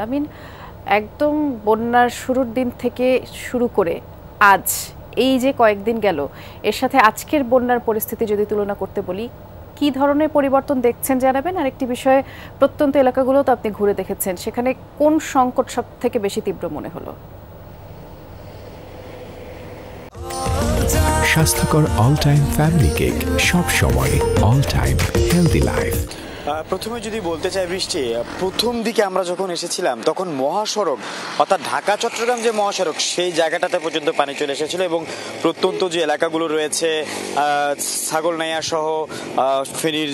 আমিন, একদম বন্যার শুরুর দিন থেকে শুরু করে আজ এই যে কয়েকদিন গেল, এর সাথে আজকের বন্যার পরিস্থিতি যদি তুলনা করতে বলি, কি ধরনের পরিবর্তন দেখছেন জানাবেন। আর একটি বিষয়ে, প্রত্যন্ত এলাকাগুলো তো আপনি ঘুরে দেখেছেন, সেখানে কোন সংকট সব থেকে বেশি তীব্র মনে হলো? স্বাস্থ্যকর অল টাইম ফ্যামিলি কেক, সব সময় অল টাইম হেলদি লাইফ। প্রথমে যদি বলতে চাই বৃষ্টি, প্রথম দিকে আমরা যখন এসেছিলাম তখন মহাসড়ক অর্থাৎ ঢাকা চট্টগ্রাম যে মহাসড়ক সেই জায়গাটাতে পর্যন্ত পানি চলে এসেছিল এবং প্রত্যন্ত যে এলাকাগুলো রয়েছে ছাগলনাইয়া সহ ফেনীর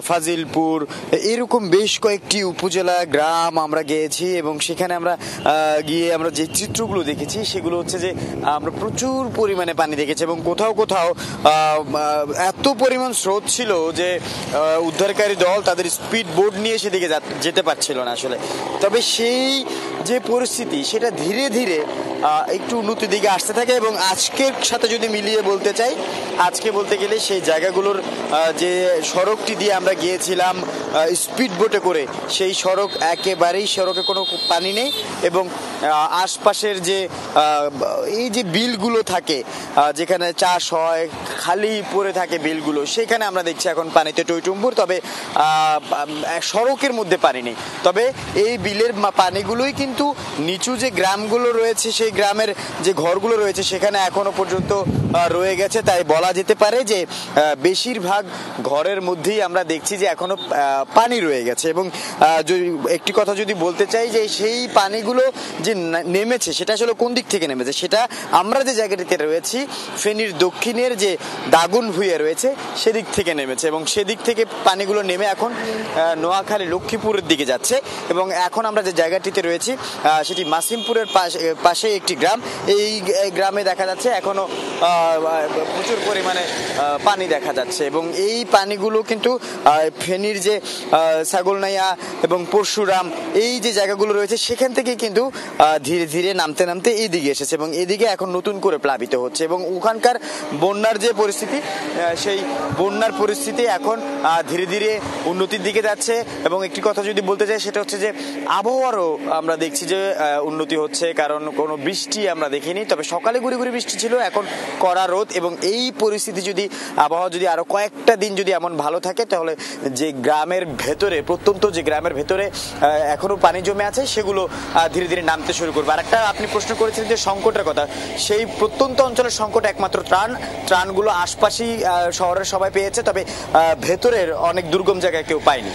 ফাজিলপুর, এরকম বেশ কয়েকটি উপজেলা গ্রাম আমরা গিয়েছি এবং সেখানে আমরা গিয়ে আমরা যে চিত্রগুলো দেখেছি সেগুলো হচ্ছে যে আমরা প্রচুর পরিমাণে পানি দেখেছি এবং কোথাও কোথাও এত পরিমাণ স্রোত ছিল যে উদ্ধারকারী দল তাদের স্পিড বোট নিয়ে সেদিকে যেতে পারছিল না আসলে। তবে সেই যে পরিস্থিতি সেটা ধীরে ধীরে একটু উন্নতির দিকে আসতে থাকে এবং আজকের সাথে যদি মিলিয়ে বলতে চাই, আজকে বলতে গেলে সেই জায়গাগুলোর যে সড়কটি দিয়ে আমরা গিয়েছিলাম স্পিড বোটে করে, সেই সড়ক একেবারেই, সড়কে কোনো পানি নেই এবং আশপাশের যে এই যে বিলগুলো থাকে যেখানে চাষ হয়, খালি পড়ে থাকে বিলগুলো, সেখানে আমরা দেখছি এখন পানিতে টইটুম্বুর। তবে সড়কের মধ্যে পানি নেই, তবে এই বিলের পানিগুলোই কিন্তু নিচু যে গ্রামগুলো রয়েছে সেই গ্রামের যে ঘরগুলো রয়েছে সেখানে এখনো পর্যন্ত রয়ে গেছে। তাই বলা যেতে পারে যে বেশিরভাগ ঘরের মধ্যেই আমরা দেখছি যে এখনো পানি রয়ে গেছে। এবং একটি কথা যদি বলতে চাই যে সেই পানিগুলো যে নেমেছে সেটা আসলে কোন দিক থেকে নেমেছে, সেটা আমরা যে জায়গাটিতে রয়েছি ফেনীর দক্ষিণের যে দাগুন ভুঁইয়া রয়েছে সেদিক থেকে নেমেছে এবং সেদিক থেকে পানিগুলো নেমে এখন নোয়াখালী লক্ষ্মীপুরের দিকে যাচ্ছে। এবং এখন আমরা যে জায়গাটিতে রয়েছি সেটি মাসিমপুরের পাশে একটি গ্রাম, এই গ্রামে দেখা যাচ্ছে এখনো প্রচুর পরিমাণে পানি দেখা যাচ্ছে এবং এই পানিগুলো কিন্তু ফেনীর যে ছাগলনাইয়া এবং পরশুরাম এই যে জায়গাগুলো রয়েছে সেখান থেকে কিন্তু ধীরে ধীরে নামতে নামতে এইদিকে এসেছে এবং এদিকে এখন নতুন করে প্লাবিত হচ্ছে এবং ওখানকার বন্যার যে পরিস্থিতি সেই বন্যার পরিস্থিতি এখন ধীরে ধীরে উন্নতির দিকে যাচ্ছে। এবং একটি কথা যদি বলতে চাই সেটা হচ্ছে যে আবহাওয়ারও আমরা দেখছি যে উন্নতি হচ্ছে, কারণ কোনো বৃষ্টি আমরা দেখিনি, তবে সকালে গুড়ি গুড়ি বৃষ্টি ছিল, এখন কড়া রোদ। এবং এই পরিস্থিতি যদি আবহাওয়া যদি আরো কয়েকটা দিন যদি এমন ভালো থাকে তাহলে যে গ্রামের ভেতরে, প্রত্যন্ত যে গ্রামের ভেতরে এখনো পানি জমে আছে সেগুলো ধীরে ধীরে নামতে শুরু করবে। আর একটা আপনি প্রশ্ন করেছিলেন যে সংকটের কথা, সেই প্রত্যন্ত অঞ্চলের সংকট একমাত্র ত্রাণগুলো আশপাশেই শহরের সবাই পেয়েছে, তবে ভেতরের অনেক দুর্গম জায়গায় কেউ পায়নি।